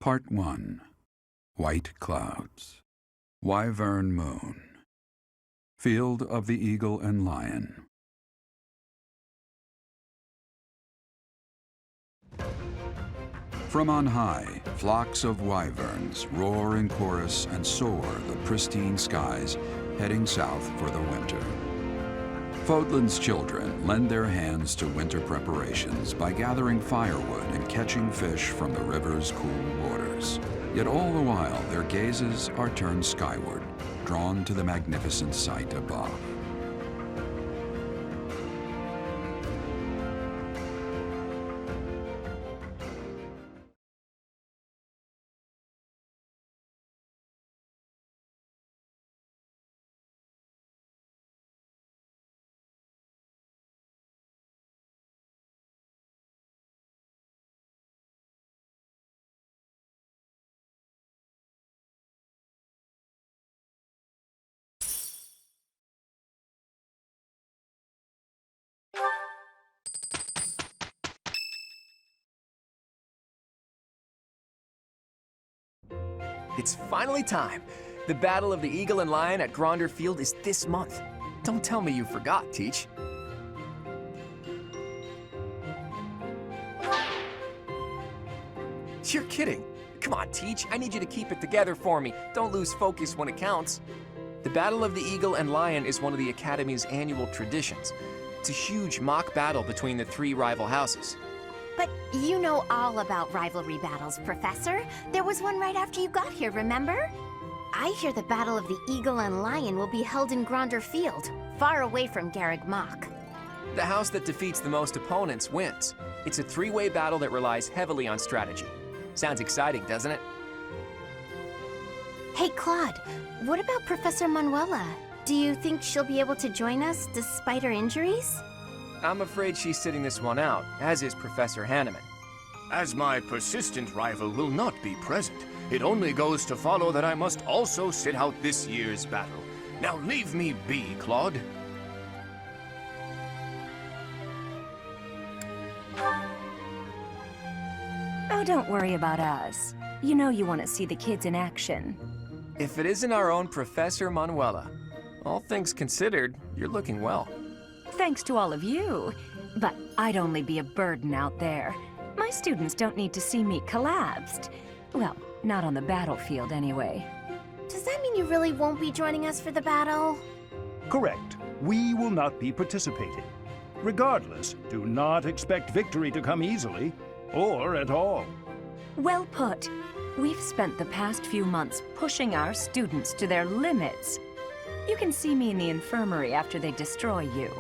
Part 1. White Clouds. Wyvern Moon. Field of the Eagle and Lion. From on high, flocks of wyverns roar in chorus and soar the pristine skies, heading south for the winter. Fodlan's children lend their hands to winter preparations by gathering firewood and catching fish from the river's cool waters. Yet all the while, their gazes are turned skyward, drawn to the magnificent sight above. It's finally time. The Battle of the Eagle and Lion at Gronder Field is this month. Don't tell me you forgot, Teach. You're kidding. Come on, Teach. I need you to keep it together for me. Don't lose focus when it counts. The Battle of the Eagle and Lion is one of the Academy's annual traditions. It's a huge mock battle between the three rival houses. But you know all about rivalry battles, Professor. There was one right after you got here, remember? I hear the Battle of the Eagle and Lion will be held in Gronder Field, far away from Garreg Mach. The house that defeats the most opponents wins. It's a three-way battle that relies heavily on strategy. Sounds exciting, doesn't it? Hey, Claude, what about Professor Manuela? Do you think she'll be able to join us despite her injuries? I'm afraid she's sitting this one out, as is Professor Hanneman. As my persistent rival will not be present, it only goes to follow that I must also sit out this year's battle. Now leave me be, Claude. Oh, don't worry about us. You know you want to see the kids in action. If it isn't our own Professor Manuela, all things considered, you're looking well. Thanks to all of you. But I'd only be a burden out there. My students don't need to see me collapsed. Well, not on the battlefield anyway. Does that mean you really won't be joining us for the battle? Correct. We will not be participating. Regardless, do not expect victory to come easily, or at all. Well put. We've spent the past few months pushing our students to their limits. You can see me in the infirmary after they destroy you.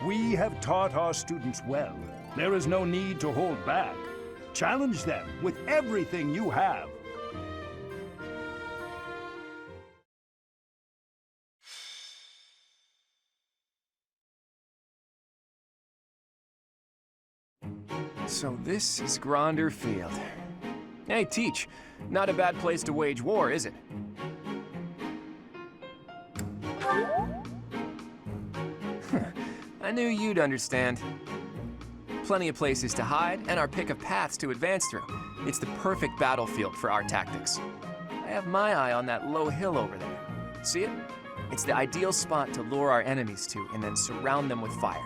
We have taught our students well. There is no need to hold back. Challenge them with everything you have. So this is Gronder Field. Hey, Teach. Not a bad place to wage war, is it? I knew you'd understand. Plenty of places to hide, and our pick of paths to advance through. It's the perfect battlefield for our tactics. I have my eye on that low hill over there. See it? It's the ideal spot to lure our enemies to and then surround them with fire.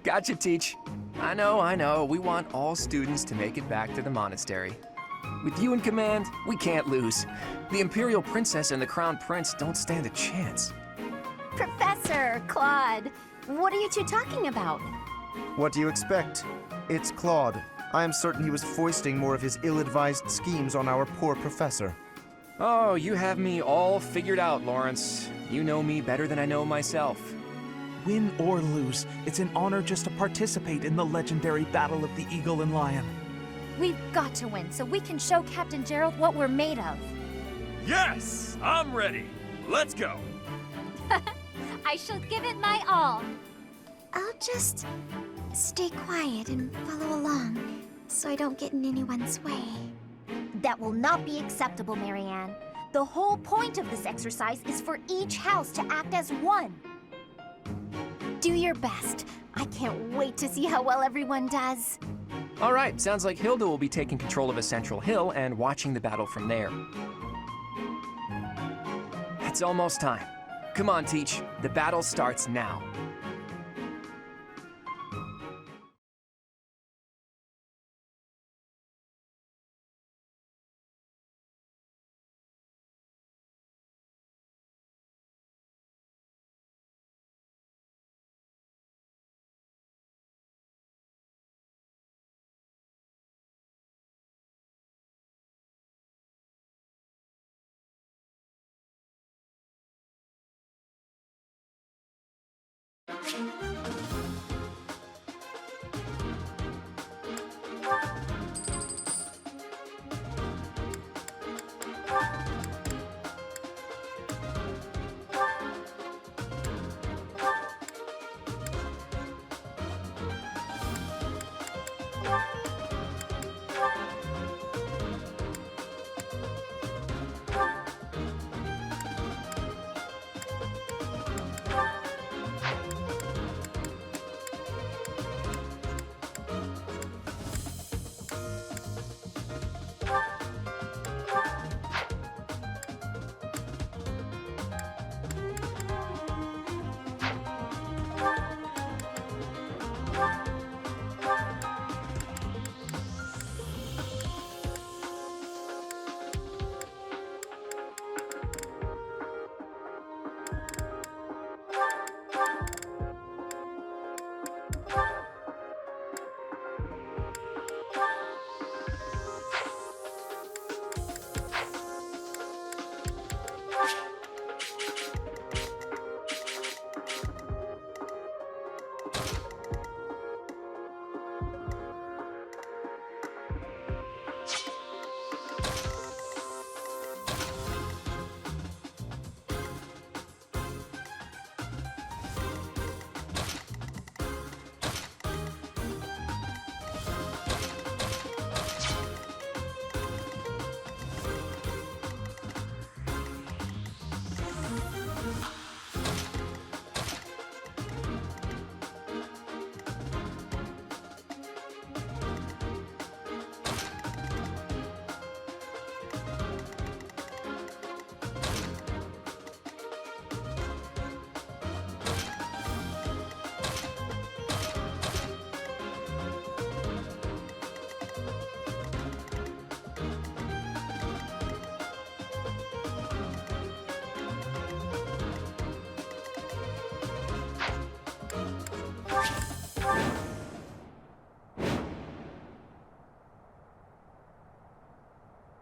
Gotcha, Teach. I know. We want all students to make it back to the monastery. With you in command, we can't lose. The Imperial Princess and the Crown Prince don't stand a chance. Professor, Claude, what are you two talking about? What do you expect? It's Claude. I am certain he was foisting more of his ill-advised schemes on our poor professor. Oh, you have me all figured out, Lawrence. You know me better than I know myself. Win or lose, it's an honor just to participate in the legendary Battle of the Eagle and Lion. We've got to win so we can show Captain Gerald what we're made of. Yes, I'm ready. Let's go. I shall give it my all. I'll just Stay quiet and follow along, so I don't get in anyone's way. That will not be acceptable, Marianne. The whole point of this exercise is for each house to act as one. Do your best. I can't wait to see how well everyone does. All right, sounds like Hilda will be taking control of a central hill and watching the battle from there. It's almost time. Come on, Teach. The battle starts now.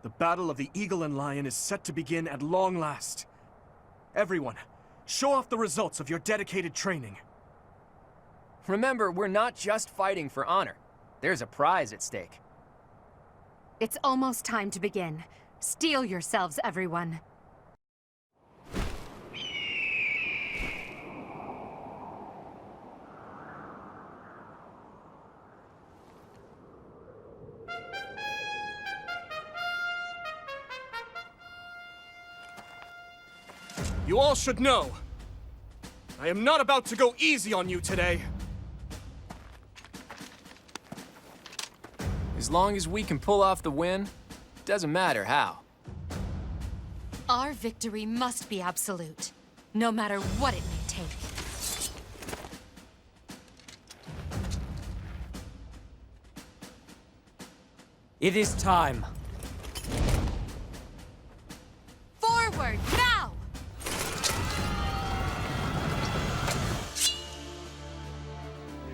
The battle of the Eagle and Lion is set to begin at long last. Everyone, show off the results of your dedicated training. Remember, we're not just fighting for honor. There's a prize at stake. It's almost time to begin. Steel yourselves, everyone. You all should know, I am not about to go easy on you today. As long as we can pull off the win, doesn't matter how. Our victory must be absolute, no matter what it may take. It is time. Forward, now!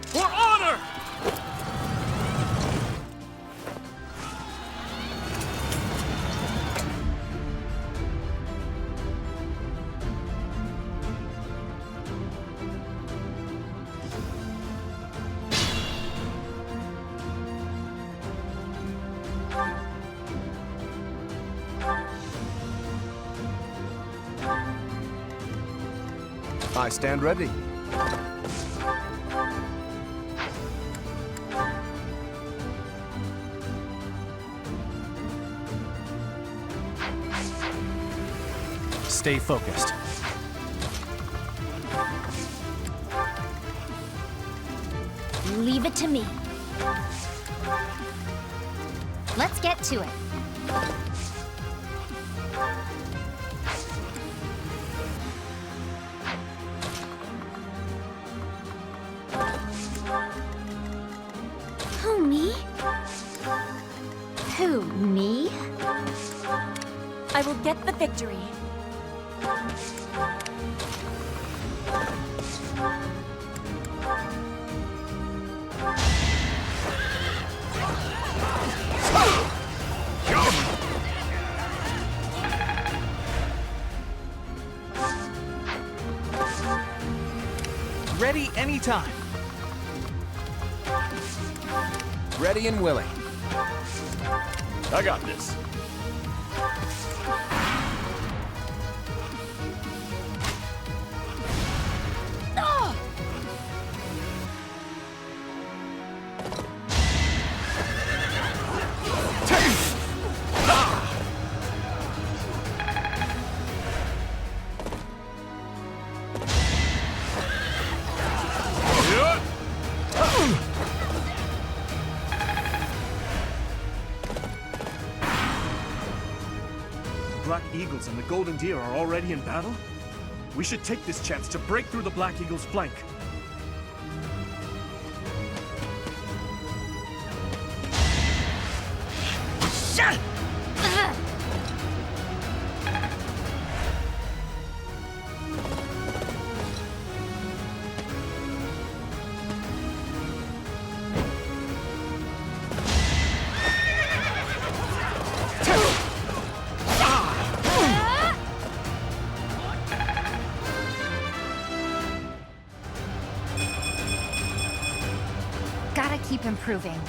For honor! I stand ready. Stay focused. Leave it to me. Let's get to it. Who, me? Who, me? I will get the victory. Ready anytime. Ready and willing. I got this. Black Eagles and the Golden Deer are already in battle? We should take this chance to break through the Black Eagle's flank. Gotta keep improving.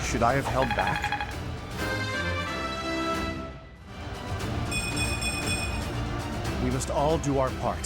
Should I have held back? We must all do our part.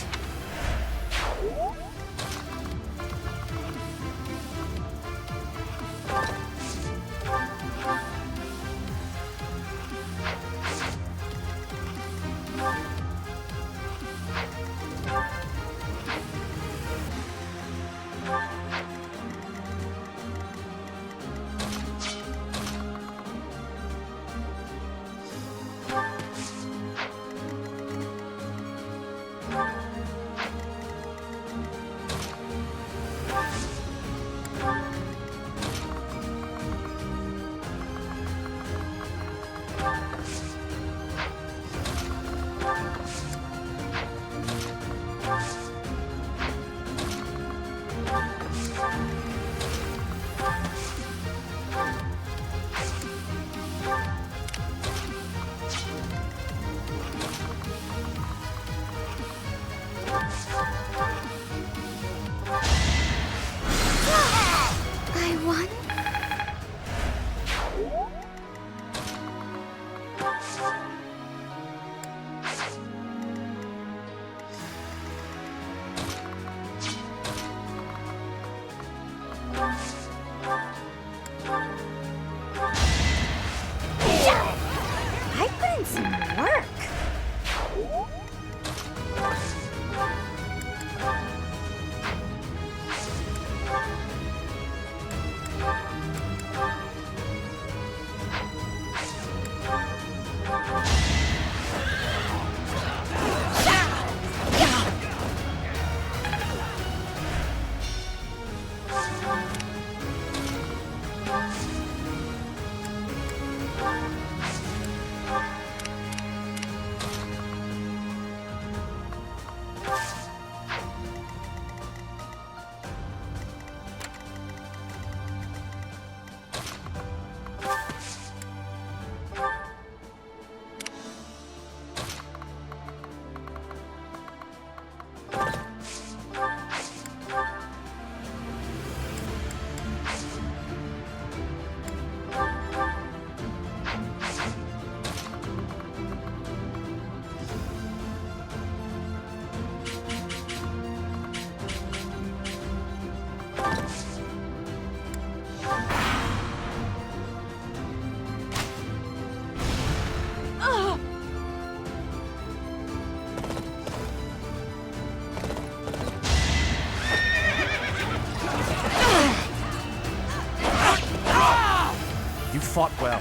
fought well.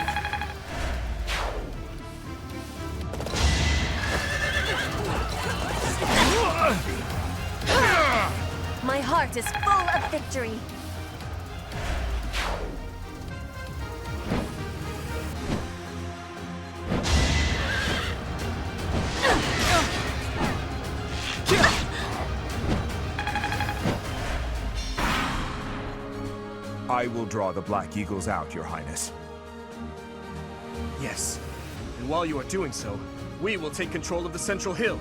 My heart is full of victory. I will draw the Black Eagles out, Your Highness. Yes. And while you are doing so, we will take control of the central hill.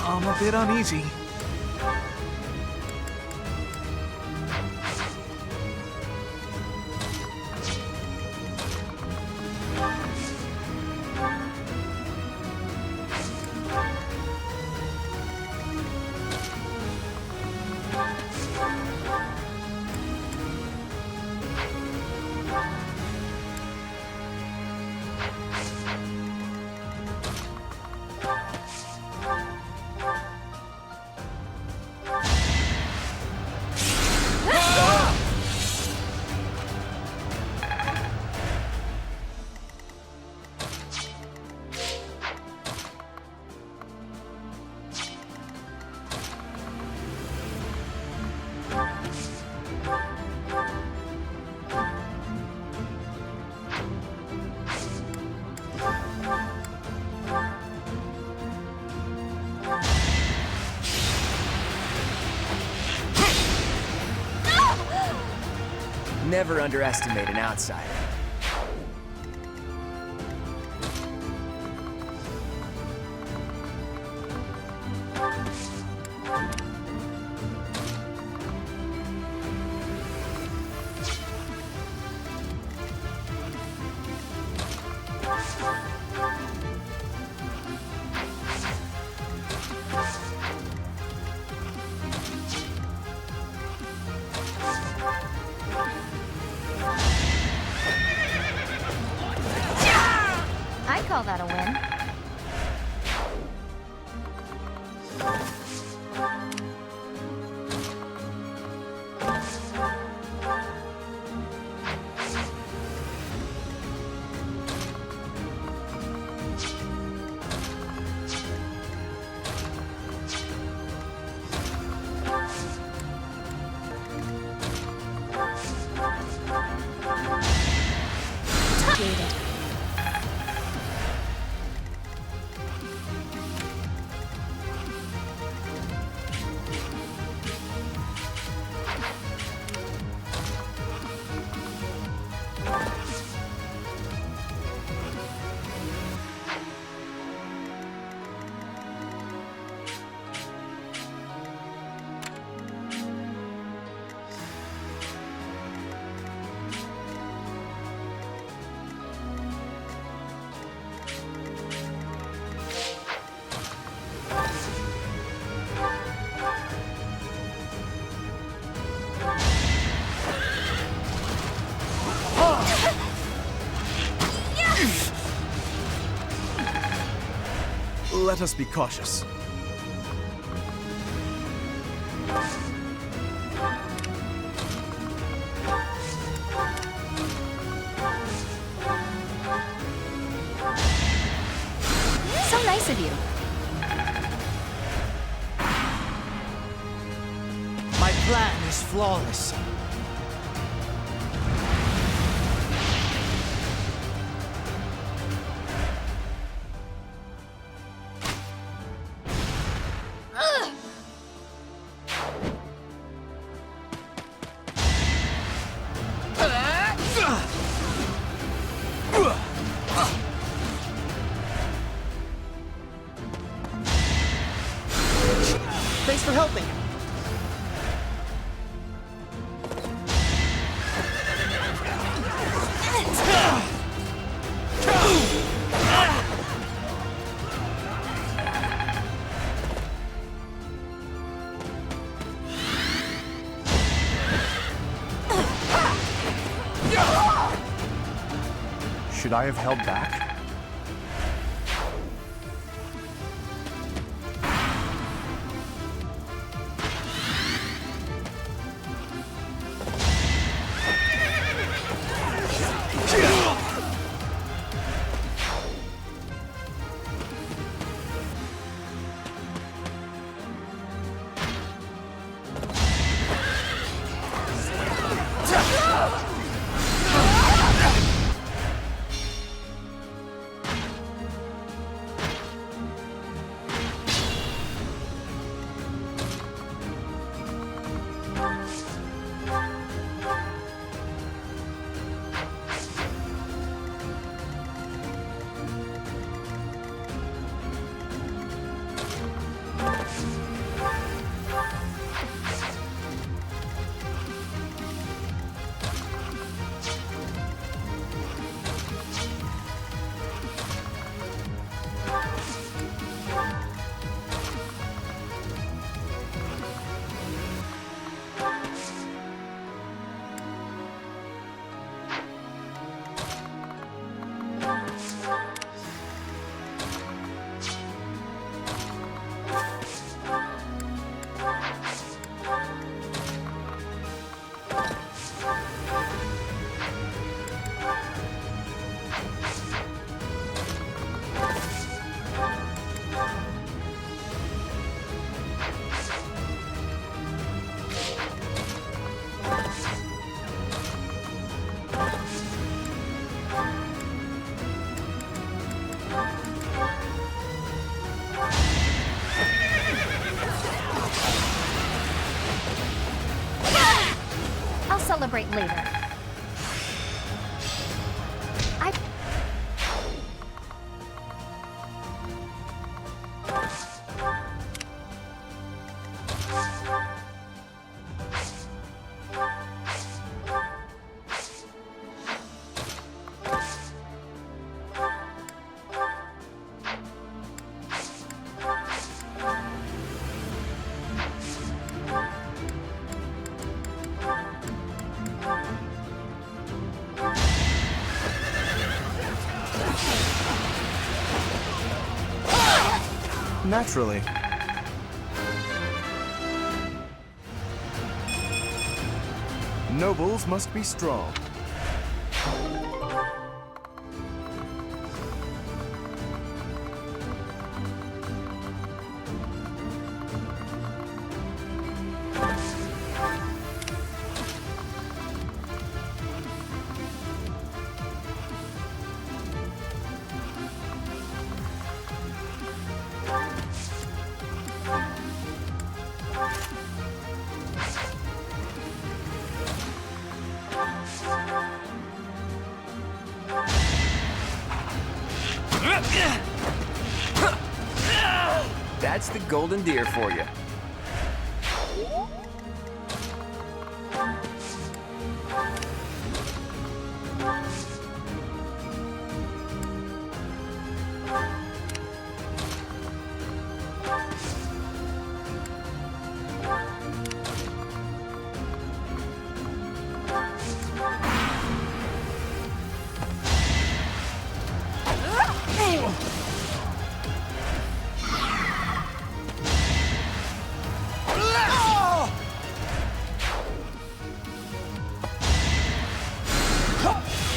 I'm a bit uneasy. Never underestimate an outsider. I call that a win. Let us be cautious. So nice of you. My plan is flawless. Should I have held back? Celebrate later. Naturally. Nobles must be strong. That's the golden deer for you.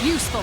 Useful.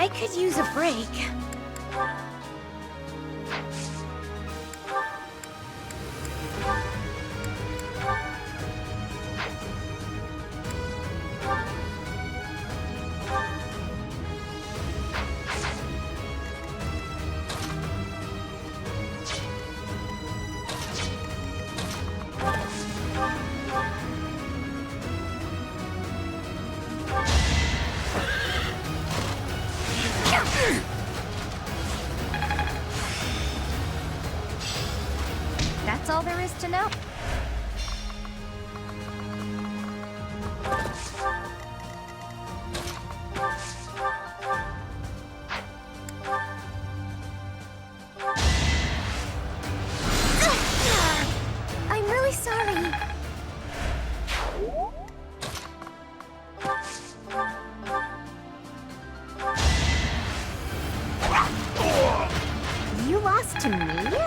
I could use a break. That's all there is to know. I'm really sorry. You lost to me?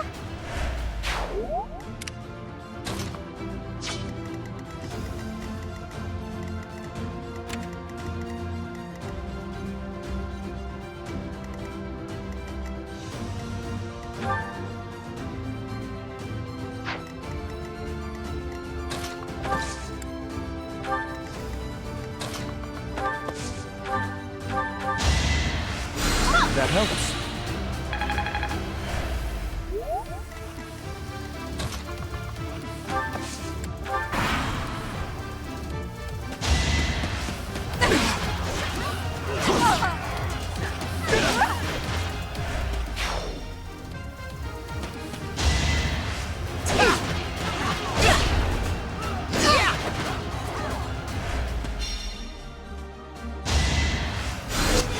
That helps.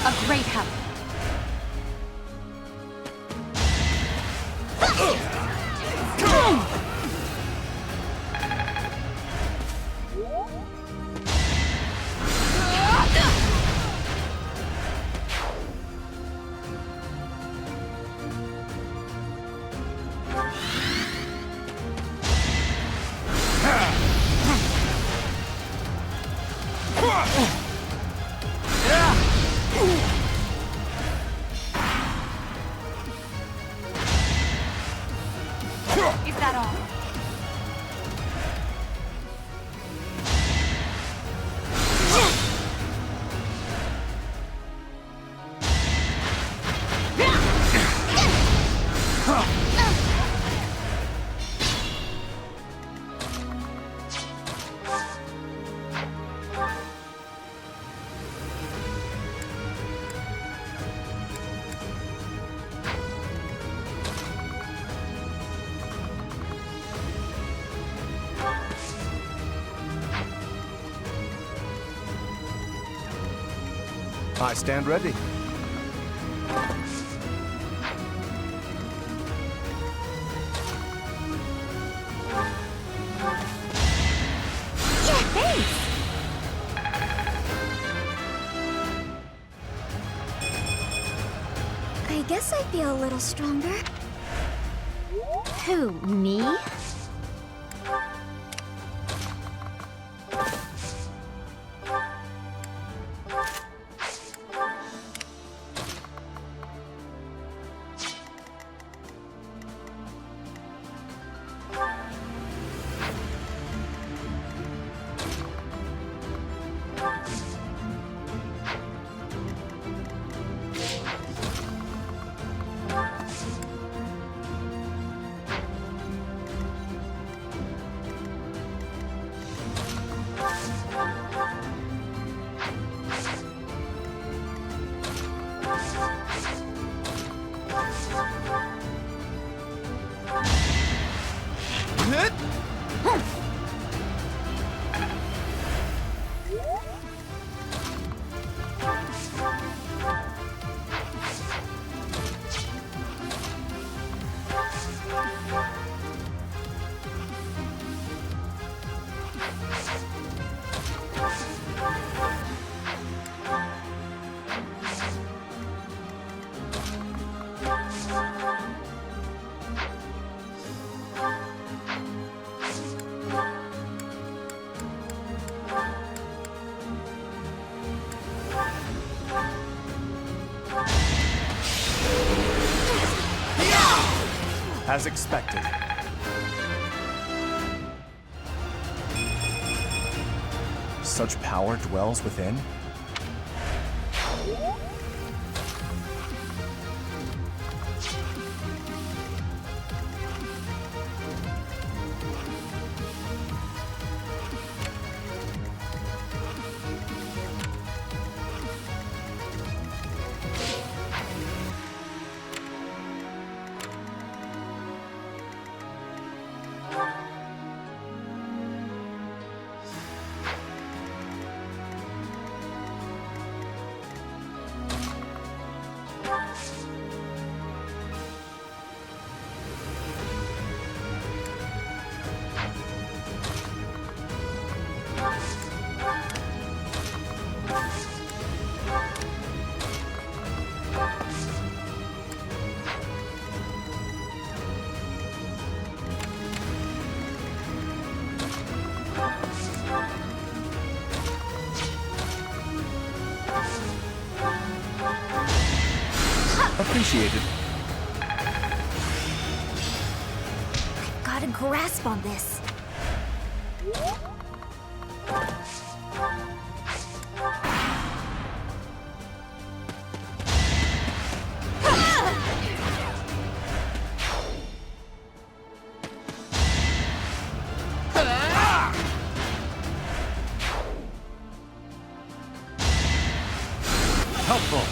A great help. Is that all? I stand ready. Yeah, thanks! I guess I feel a little stronger. Who, me? As expected. Such power dwells within? Appreciated. Got a grasp on this. Helpful.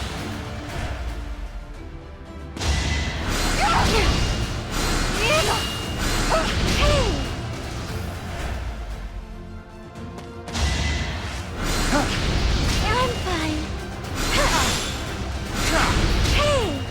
I'm fine. Hey!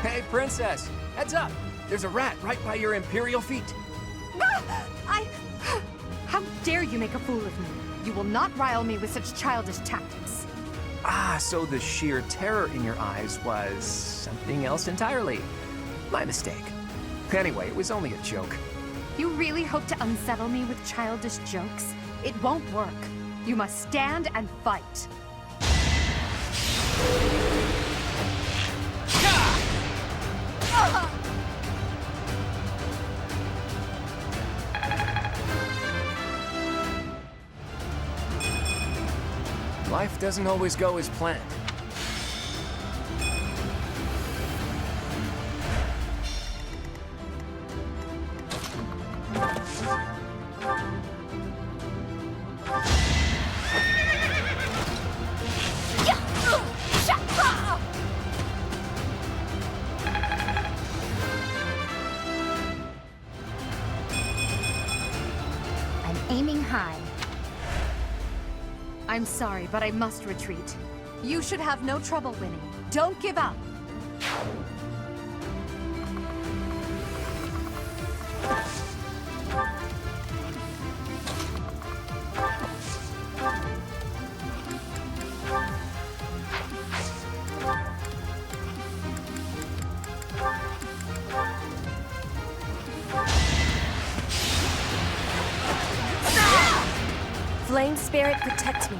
Hey, Princess! Heads up! There's a rat right by your Imperial feet. How dare you make a fool of me? You will not rile me with such childish tactics. Ah, so the sheer terror in your eyes was something else entirely. My mistake. Anyway, it was only a joke. You really hope to unsettle me with childish jokes? It won't work. You must stand and fight. Life doesn't always go as planned. I'm aiming high. I'm sorry, but I must retreat. You should have no trouble winning. Don't give up. Flame Spirit, protect me.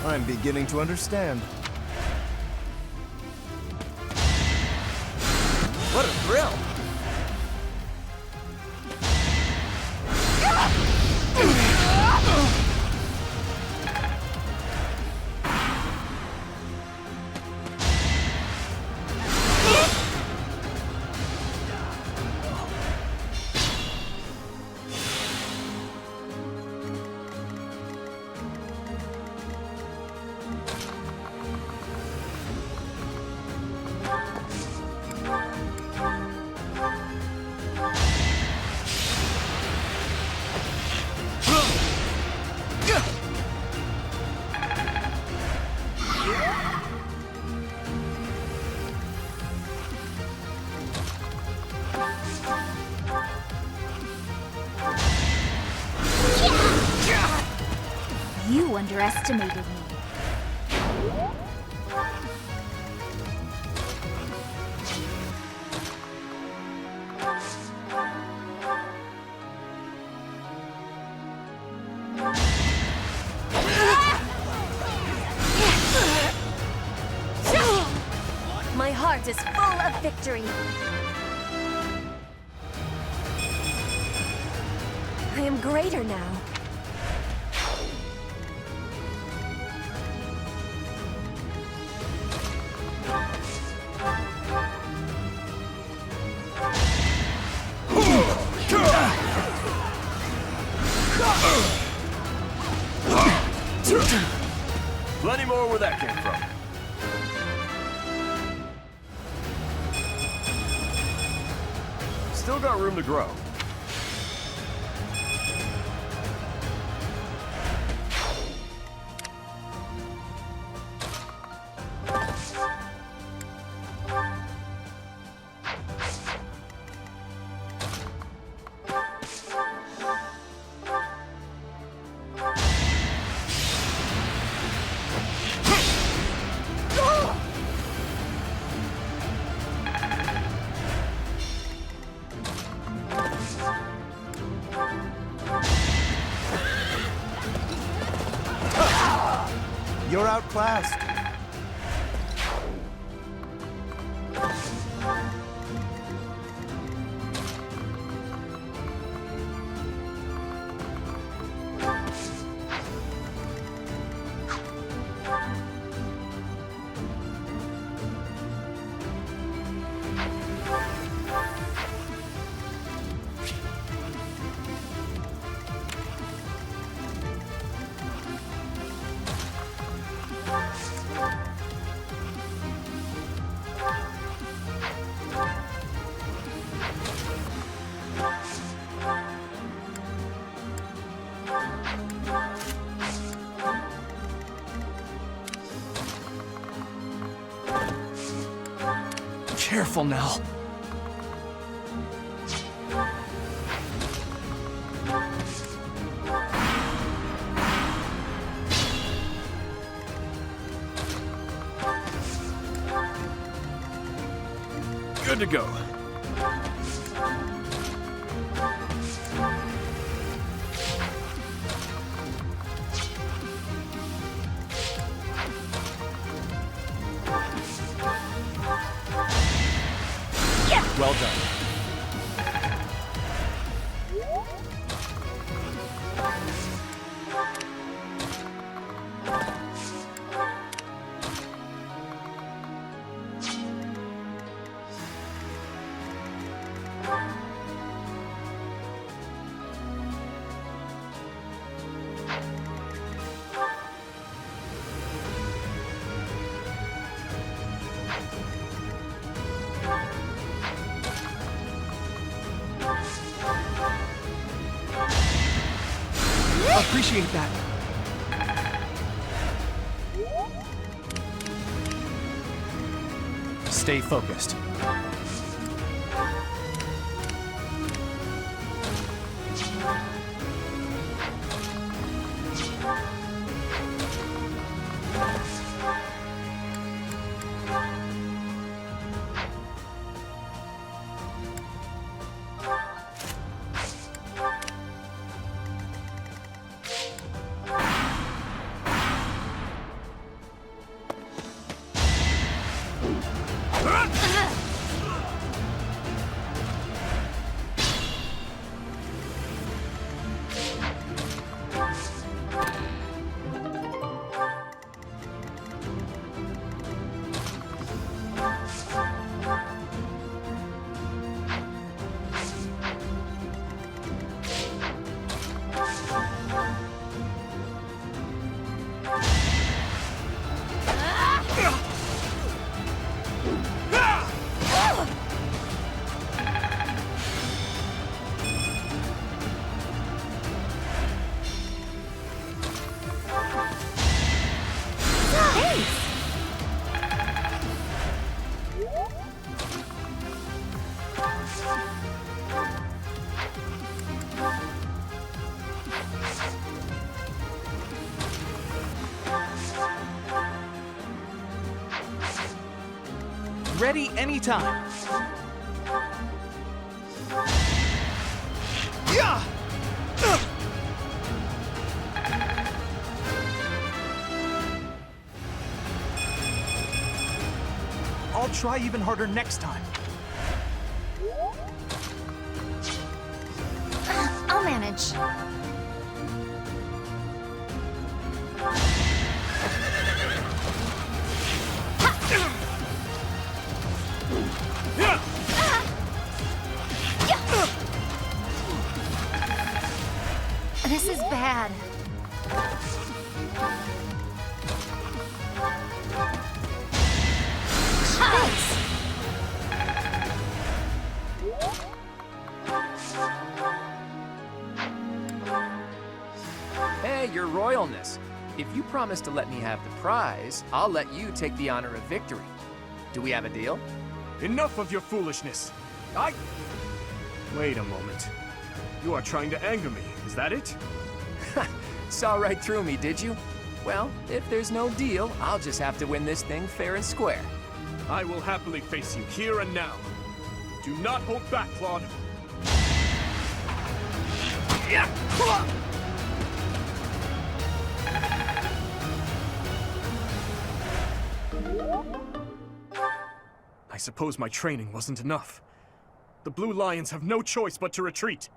I'm beginning to understand. What a thrill! You underestimated me. My heart is full of victory. I am greater now. Plenty more where that came from. Still got room to grow. You're outclassed. Careful now. Good to go. Well done. Appreciate that. Stay focused. Ready anytime. Yeah! I'll try even harder next time. I'll manage. This is bad. Thanks. Hey, Your Royalness. If you promise to let me have the prize, I'll let you take the honor of victory. Do we have a deal? Enough of your foolishness. Wait a moment. You are trying to anger me, is that it? Saw right through me, did you? Well, if there's no deal, I'll just have to win this thing fair and square. I will happily face you here and now. Do not hold back, Claude. I suppose my training wasn't enough. The Blue Lions have no choice but to retreat.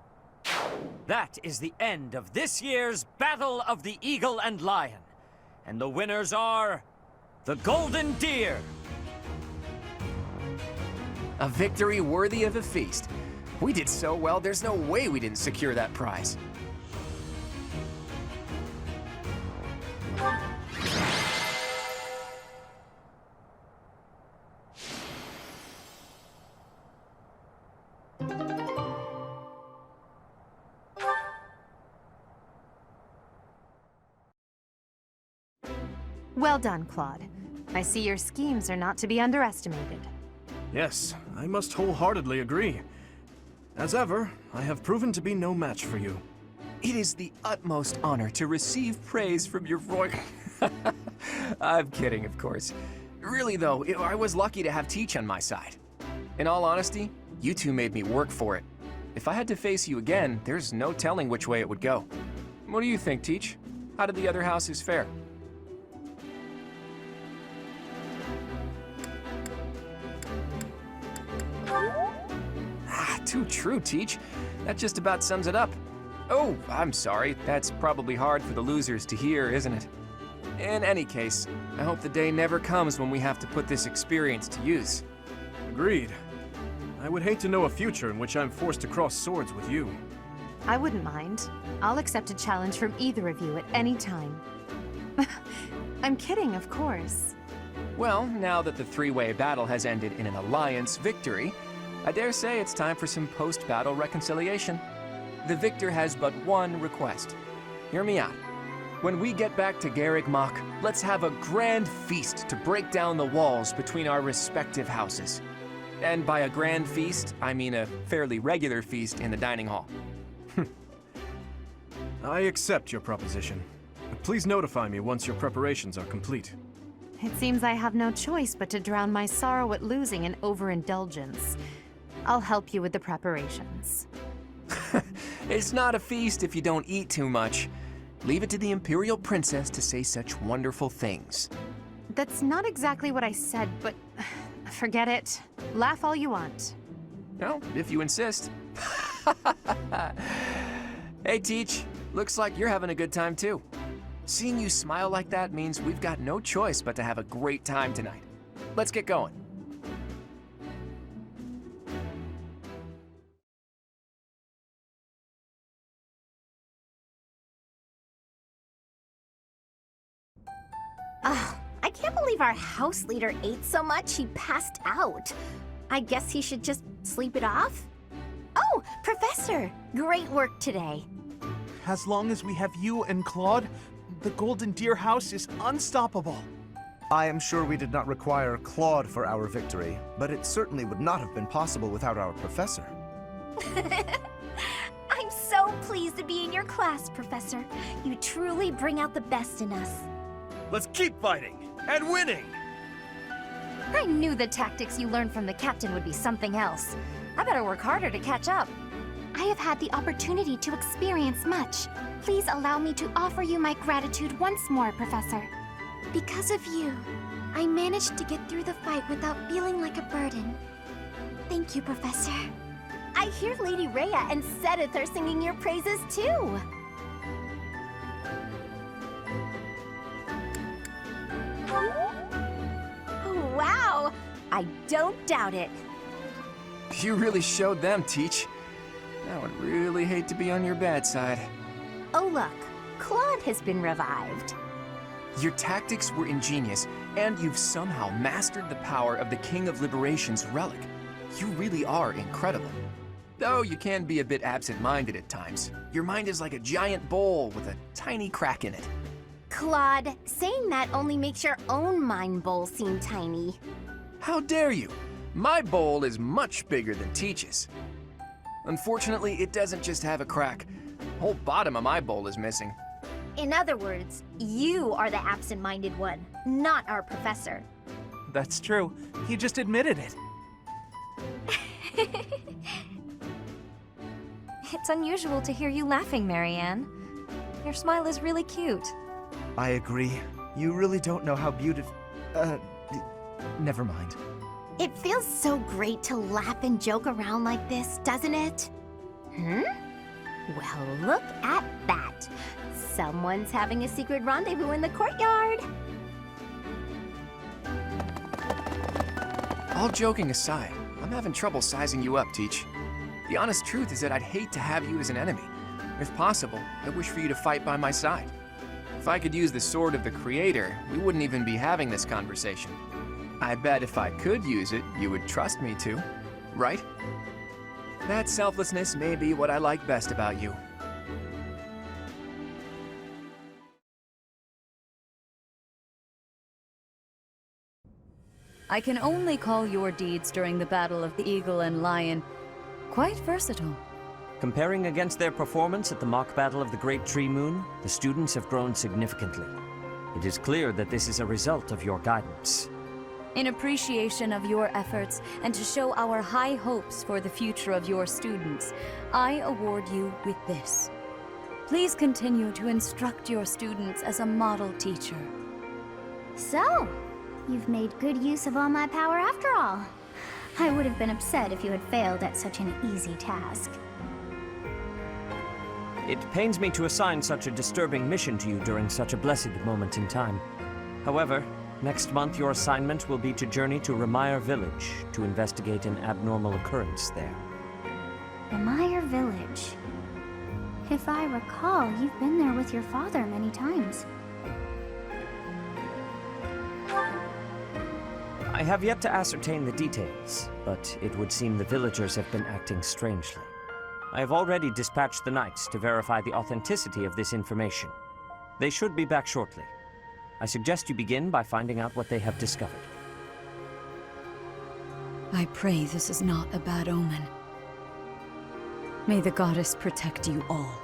That is the end of this year's Battle of the Eagle and Lion. And the winners are... the Golden Deer! A victory worthy of a feast. We did so well, there's no way we didn't secure that prize. Well done, Claude. I see your schemes are not to be underestimated. Yes, I must wholeheartedly agree. As ever, I have proven to be no match for you. It is the utmost honor to receive praise from your royal... I'm kidding, of course. Really, though, I was lucky to have Teach on my side. In all honesty, you two made me work for it. If I had to face you again, there's no telling which way it would go. What do you think, Teach? How did the other houses fare? Too true, Teach. That just about sums it up. Oh, I'm sorry. That's probably hard for the losers to hear, isn't it? In any case, I hope the day never comes when we have to put this experience to use. Agreed. I would hate to know a future in which I'm forced to cross swords with you. I wouldn't mind. I'll accept a challenge from either of you at any time. I'm kidding, of course. Well, now that the three-way battle has ended in an alliance victory, I dare say it's time for some post-battle reconciliation. The victor has but one request. Hear me out. When we get back to Garreg Mach, let's have a grand feast to break down the walls between our respective houses. And by a grand feast, I mean a fairly regular feast in the dining hall. I accept your proposition. Please notify me once your preparations are complete. It seems I have no choice but to drown my sorrow at losing in overindulgence. I'll help you with the preparations. It's not a feast if you don't eat too much. Leave it to the Imperial Princess to say such wonderful things. That's not exactly what I said, but forget it. Laugh all you want. Well, if you insist. Hey, Teach. Looks like you're having a good time, too. Seeing you smile like that means we've got no choice but to have a great time tonight. Let's get going. I can't believe our house leader ate so much he passed out. I guess he should just sleep it off? Oh, Professor! Great work today. As long as we have you and Claude, the Golden Deer House is unstoppable. I am sure we did not require Claude for our victory, but it certainly would not have been possible without our professor. I'm so pleased to be in your class, Professor. You truly bring out the best in us. Let's keep fighting and winning! I knew the tactics you learned from the captain would be something else. I better work harder to catch up. I have had the opportunity to experience much. Please allow me to offer you my gratitude once more, Professor. Because of you, I managed to get through the fight without feeling like a burden. Thank you, Professor. I hear Lady Rhea and Sedith are singing your praises too. Oh, wow! I don't doubt it. You really showed them, Teach. I would really hate to be on your bad side. Oh look, Claude has been revived. Your tactics were ingenious, and you've somehow mastered the power of the King of Liberation's relic. You really are incredible. Though you can be a bit absent-minded at times. Your mind is like a giant bowl with a tiny crack in it. Claude, saying that only makes your own mind bowl seem tiny. How dare you? My bowl is much bigger than Teach's. Unfortunately, it doesn't just have a crack. The whole bottom of my bowl is missing. In other words, you are the absent-minded one, not our professor. That's true. He just admitted it. It's unusual to hear you laughing, Marianne. Your smile is really cute. I agree. You really don't know how beautiful... Never mind. It feels so great to laugh and joke around like this, doesn't it? Well, look at that. Someone's having a secret rendezvous in the courtyard. All joking aside, I'm having trouble sizing you up, Teach. The honest truth is that I'd hate to have you as an enemy. If possible, I wish for you to fight by my side. If I could use the sword of the Creator, we wouldn't even be having this conversation. I bet if I could use it, you would trust me to, right? That selflessness may be what I like best about you. I can only call your deeds during the Battle of the Eagle and Lion quite versatile. Comparing against their performance at the mock battle of the Great Tree Moon, the students have grown significantly. It is clear that this is a result of your guidance. In appreciation of your efforts and to show our high hopes for the future of your students, I award you with this. Please continue to instruct your students as a model teacher. So, you've made good use of all my power after all. I would have been upset if you had failed at such an easy task. It pains me to assign such a disturbing mission to you during such a blessed moment in time. However, next month your assignment will be to journey to Remire Village to investigate an abnormal occurrence there. Remire Village. If I recall, you've been there with your father many times. I have yet to ascertain the details, but it would seem the villagers have been acting strangely. I have already dispatched the knights to verify the authenticity of this information. They should be back shortly. I suggest you begin by finding out what they have discovered. I pray this is not a bad omen. May the goddess protect you all.